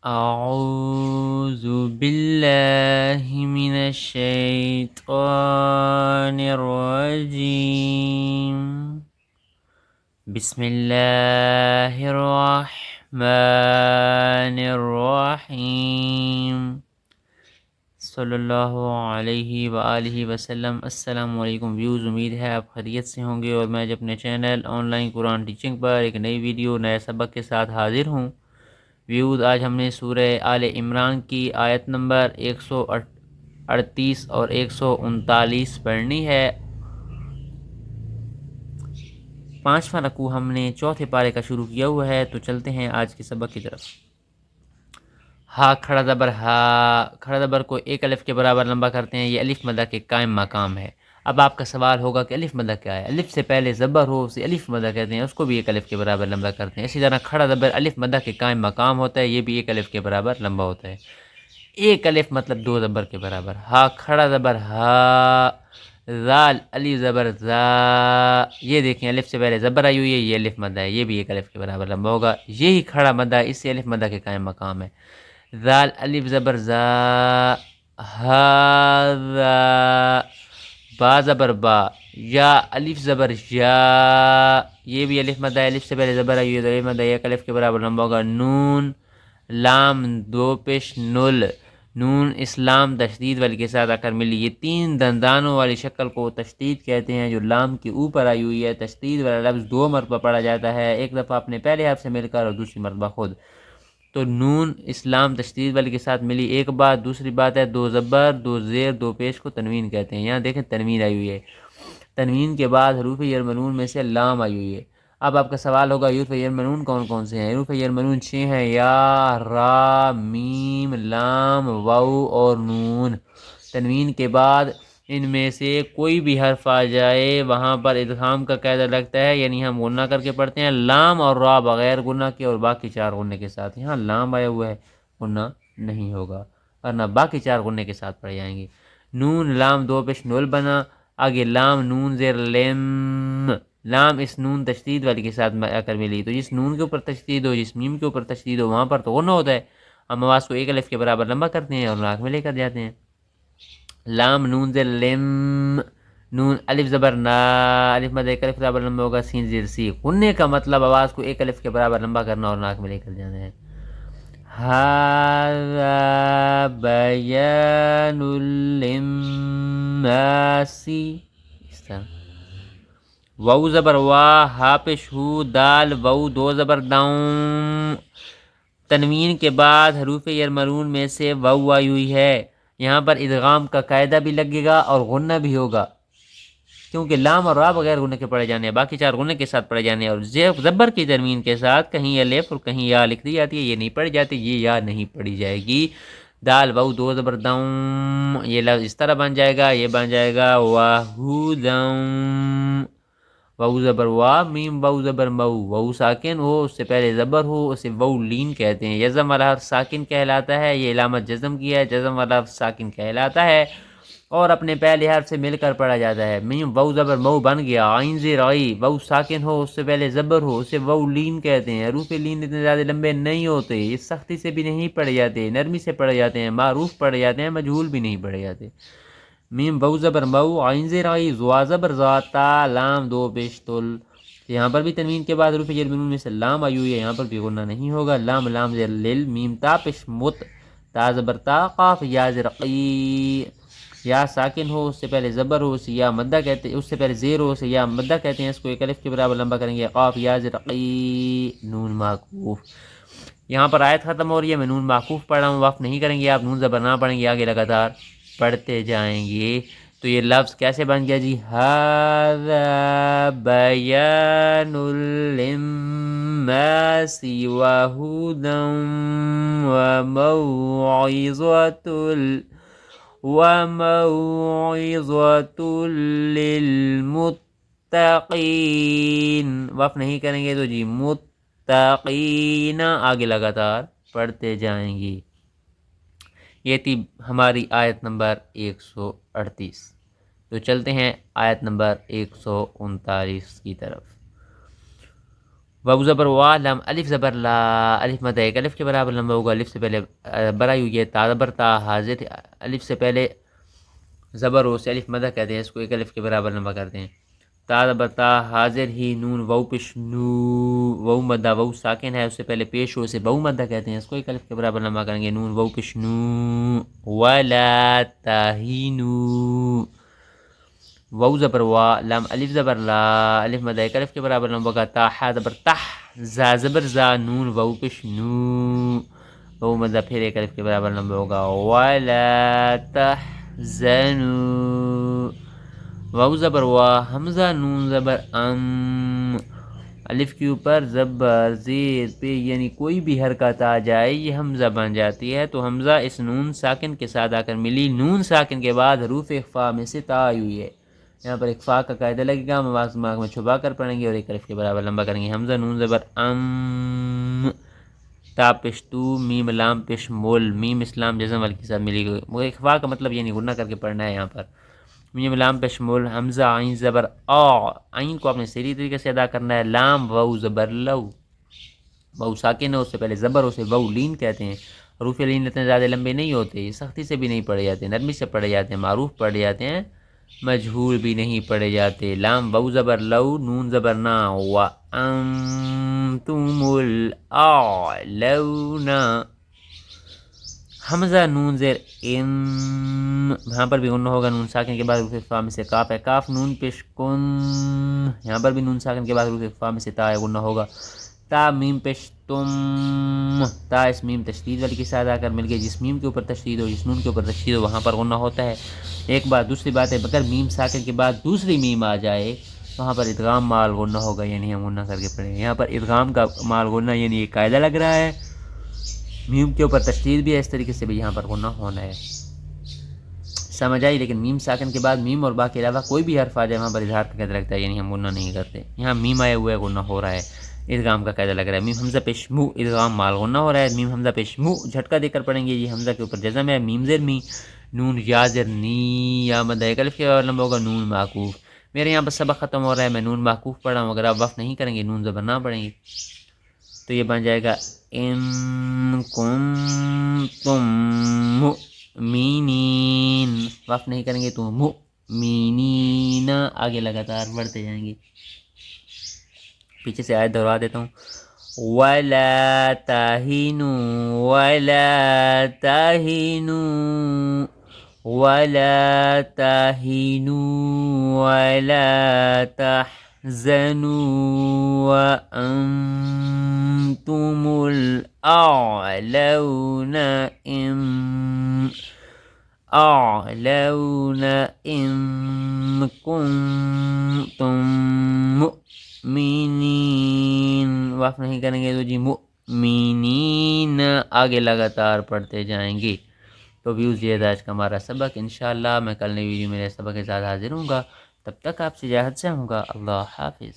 أعوذ بالله من الشيطان الرجيم. بسم الله الرحمن الرحيم. صلی اللہ علیہ وآلہ وسلم. السلام علیکم ویوز، امید ہے آپ خیریت سے ہوں گے، اور میں جب اپنے channel online Quran teaching پر ایک نئی ویڈیو نئے سبق کے ساتھ حاضر ہوں. ویوز، آج ہم نے سورہ آل عمران کی آیت نمبر 138 اور 139 پڑھنی ہے. 5واں رکوع ہم نے چوتھے پارے کا شروع کیا ہوا ہے، تو چلتے ہیں آج کے سبق کی طرف. ہا کھڑا زبر ہا، کھڑا زبر کو ایک الف کے برابر لمبا کرتے ہیں. یہ الف مدہ کے قائم مقام ہے. اب آپ کا سوال ہوگا کہ الف مدہ کیا ہے؟ الف سے پہلے زبر ہو اسے الف مدہ کہتے ہیں، اس کو بھی ایک الف کے برابر لمبا کرتے ہیں. اسی طرح کھڑا زبر الف مدہ کے قائم مقام ہوتا ہے، یہ بھی ایک الف کے برابر لمبا ہوتا ہے. ایک الف مطلب دو زبر کے برابر. ہا کھڑا زبر ہا، زال الف زبر زا. یہ دیکھیں الف سے پہلے زبر آئی ہوئی ہے، یہ الف مدہ ہے، یہ بھی ایک الف کے برابر لمبا ہوگا. یہی کھڑا مدہ اس سے الف مدہ کے قائم مقام ہے. زال الف زبر زا، ہاذا. با زبر با، یا الف زبر یا، یہ بھی الف مدہ ہے، الف سے پہلے زبر آئی ہوئی ہے، الف مدہ ایک الف کے برابر لمبا ہوگا. نون لام دو پیش نل، نون اسلام تشدید والی کے ساتھ آ کر ملی. یہ تین دندانوں والی شکل کو تشدید کہتے ہیں، جو لام کے اوپر آئی ہوئی ہے. تشدید والا لفظ دو مرتبہ پڑھا جاتا ہے، ایک دفعہ اپنے پہلے حرف سے مل کر اور دوسری مرتبہ خود. تو نون اسلام تشدید والی کے ساتھ ملی ایک بات. دوسری بات ہے دو زبر دو زیر دو پیش کو تنوین کہتے ہیں. یہاں دیکھیں تنوین آئی ہوئی ہے، تنوین کے بعد حروف یرمنون میں سے لام آئی ہوئی ہے. اب آپ کا سوال ہوگا حروف یرمنون کون کون سے ہیں؟ حروف یرمنون 6 ہیں، یا را میم لام واو اور نون. تنوین کے بعد ان میں سے کوئی بھی حرف آ جائے وہاں پر ادغام کا قاعدہ لگتا ہے، یعنی ہم غنہ کر کے پڑھتے ہیں. لام اور را بغیر غنہ کے اور باقی چار غنے کے ساتھ. یہاں لام آیا ہوا ہے، غنہ نہیں ہوگا، ورنہ باقی چار غنے کے ساتھ پڑھ جائیں گے. نون لام دو پیش نول بنا، آگے لام نون زیر لم. لام اس نون تشدید والی کے ساتھ آ کر ملی، تو جس نون کے اوپر تشدید ہو، جس میم کے اوپر تشدید ہو، وہاں پر تو غنہ ہوتا ہے. ہم آواز کو ایک الف کے برابر لمبا کرتے ہیں اور ناک میں لے کر جاتے ہیں. لام نون زیر لم، نون الف زبر نا، الف مد ایک الف برابر لمبا ہوگا. سین زیر سی، غنے کا مطلب آواز کو ایک الف کے برابر لمبا کرنا اور ناک میں لے کر جانا ہے. ھذا بیان للناس، اس طرح. واو زبر وا، ہا پیش ہو، دال واو دو زبر داؤں. تنوین کے بعد حروف یرمرون میں سے واو آئی ہوئی ہے، یہاں پر ادغام کا قاعدہ بھی لگے گا اور غنہ بھی ہوگا، کیونکہ لام اور را بغیر غنہ کے پڑھے جانے ہیں، باقی چار غنہ کے ساتھ پڑھے جانے ہیں. اور زبر کی تنوین کے ساتھ کہیں الف اور کہیں یا لکھ دی جاتی ہے، یہ نہیں پڑھی جاتی، یہ یا نہیں پڑھی جائے گی. دال واو دو زبر داؤں، یہ لفظ اس طرح بن جائے گا، یہ بن جائے گا واہوداؤں. واو زبر وا، میم واو زبر مو. واو ساکن ہو اس سے پہلے زبر ہو اسے واو لین کہتے ہیں. جزم والا حرف ساکن کہلاتا ہے، یہ علامت جزم کی ہے. جزم والا حرف ساکن کہلاتا ہے اور اپنے پہلے حرف سے مل کر پڑھا جاتا ہے. میم واو زبر مو بن گیا. عین زیر عی، واو ساکن ہو اس سے پہلے زبر ہو اسے واو لین کہتے ہیں. حروف لین اتنے زیادہ لمبے نہیں ہوتے، یہ سختی سے بھی نہیں پڑھے جاتے، نرمی سے پڑھے جاتے ہیں، معروف پڑھے جاتے ہیں، مجہول بھی نہیں پڑھے جاتے. میم واو زبر مو، عین زیر عی، زوا زبر زا، تا لام دو پیش تل. یہاں پر بھی تنوین کے بعد حروف یرمنون میں سے لام آئی ہوئی ہے، یہاں پر بھی غنہ نہیں ہوگا. لام لام زیر لل، میم تا پیش مت، تا زبر تا، قاف یا زیر قی. یا ساکن ہو اس سے پہلے زبر ہو اسے یا مدہ کہتے ہیں، اس سے پہلے زیر ہو اسے یا مدہ کہتے ہیں. اس کو ایک الف کے برابر لمبا کریں گے. قاف یا زیر قی، نون معکوف. یہاں پر آیت ختم ہو رہی ہے، میں نون معکوف پڑھ رہا ہوں، وقف نہیں کریں گے آپ، نون زبر نہ پڑھیں گے، آگے لگاتار پڑھتے جائیں گے. تو یہ لفظ کیسے بن گیا جی؟ ھذا بیان للناس وہدی وموعظۃ للمتقین. وقف نہیں کریں گے تو جی متقین، آگے لگاتار پڑھتے جائیں گے. یہ تھی ہماری آیت نمبر 138. تو چلتے ہیں آیت نمبر 139 کی طرف. واو زبر وا، لام الف زبر لا، الف مد ایک الف کے برابر لمبا ہوگا، الف سے پہلے برا ہوئی ہے، تا زبر تا، حاضر الف سے پہلے زبر ہو سے الف مدہ کہتے ہیں، اس کو ایک الف کے برابر لمبا کرتے ہیں، تا زبر تا، حاضر ہی نون، واو پیش نو، واو مدہ، واو ساکن ہے، اس سے پہلے پیش ہو سے واو مدہ کہتے ہیں، اس کو ایک الف کے برابر لمبا کریں گے، نون واو پیش نو، ولا تہینو، واو زبر وا، لام الف زبر لا، الف مدہ ایک الف کے برابر لمبا کا، تا حا زبر تح، زا زبر زا، نون واو پیش نو، واو مدہ پھر ایک الف کے برابر لمبا ہوگا، ولا تحزنو، واو زبر وا، حمزہ نون زبر ام، الف کے اوپر زبر زیر پہ یعنی کوئی بھی حرکت آ جائے یہ حمزہ بن جاتی ہے، تو حمزہ اس نون ساکن کے ساتھ آ کر ملی، نون ساکن کے بعد حروف اخفاء میں سے تا آئی ہوئی ہے، یہاں پر اخفاء کا قاعدہ لگے گا، ہم آواز دماغ میں چھپا کر پڑھیں گے اور ایک الف کے برابر لمبا کریں گے، حمزہ نون زبر ام، تا پیش تو، میم لام پیش مول، میم اسلام جزم والے کے ساتھ ملی گئی، وہ اخفاء کا مطلب یہ نہیں غنہ کر کے پڑھنا ہے، یہاں پر میم لام پیش مول، حمزہ عین زبر آ، عین کو اپنے صحیح طریقے سے ادا کرنا ہے، لام واو زبر لو، واو ساکن ہے، اس سے پہلے زبر، اسے واو لین کہتے ہیں، حروف لین اتنے زیادہ لمبے نہیں ہوتے، یہ سختی سے بھی نہیں پڑھے جاتے، نرمی سے پڑھے جاتے ہیں، معروف پڑھے جاتے ہیں، مجہول بھی نہیں پڑھے جاتے، لام واو زبر لو، نون زبر نا، وَأَنْتُمُ الْأَعْلَوْنَ، حمزہ نون زیر ام، یہاں پر بھی غنہ ہوگا، نون ساکن کے بعد حروف اخفاء میں سے کاف ہے، کاف نون پیش کن، یہاں پر بھی نون ساکن کے بعد حروف اخفاء میں سے تا ہے، غنہ ہوگا، تا میم پیش تم، تا اس میم تشدید والی کے ساتھ آ کر مل گئی، جس میم کے اوپر تشدید ہو، جس نون کے اوپر تشدید ہو وہاں پر غنہ ہوتا ہے، ایک بات، دوسری بات ہے اگر میم ساکن کے بعد دوسری میم آ جائے وہاں پر ادغام مال غنہ ہوگا، یعنی ہم غنہ کر کے پڑھیں گے، یہاں پر ادغام کا مال غنہ یعنی ایک قاعدہ لگ رہا ہے، میم کے اوپر تشدید بھی ہے، اس طریقے سے بھی یہاں پر غنہ ہونا ہے، سمجھ آئی، لیکن میم ساکن کے بعد میم اور با کے علاوہ کوئی بھی حرف آ جائے وہاں پر اظہار کا قاعدہ لگتا ہے، یعنی ہم غنہ نہیں کرتے، یہاں میم آئے ہوئے غنہ ہو رہا ہے، ادغام کا قاعدہ لگ رہا ہے، میم حمزہ پیش مو، ادغام مال غنہ ہو رہا ہے، میم حمزہ پیش مو جھٹکا دے کر پڑھیں گے، یہ حمزہ کے اوپر جزم ہے، میم زیر می، نون یا زر نی، یا مدہ ایک الف کے لمبا ہوگا، نون معکوف، میرے یہاں پر سبق ختم ہو رہا ہے، میں نون معکوف پڑھ رہا ہوں، اگر آپ وقف نہیں کریں گے، نون زبر نہ پڑھیں گے تو یہ بن جائے گا ان کنتم مؤمنین، وقف نہیں کریں گے تو مؤمنین، آگے لگاتار بڑھتے جائیں گے، پیچھے سے آیت دہرا دیتا ہوں، وَلَا تَهِنُوا وَلَا تَهِنُوا وَلَا تَهِنُوا وَلَا تَحْزَنُوا وَأَنْتُمُ الْأَعْلَوْنَ إِن كُنتُم مؤمنین، وقف نہیں کریں گے تو جی مؤمنین، آگے لگاتار پڑھتے جائیں گے، تو ویوز یہ تھا آج کا ہمارا سبق، انشاءاللہ میں کل نئی ویڈیو میرے سبق کے ساتھ حاضر ہوں گا، تب تک آپ سے اجازت سے ہوں گا، اللہ حافظ۔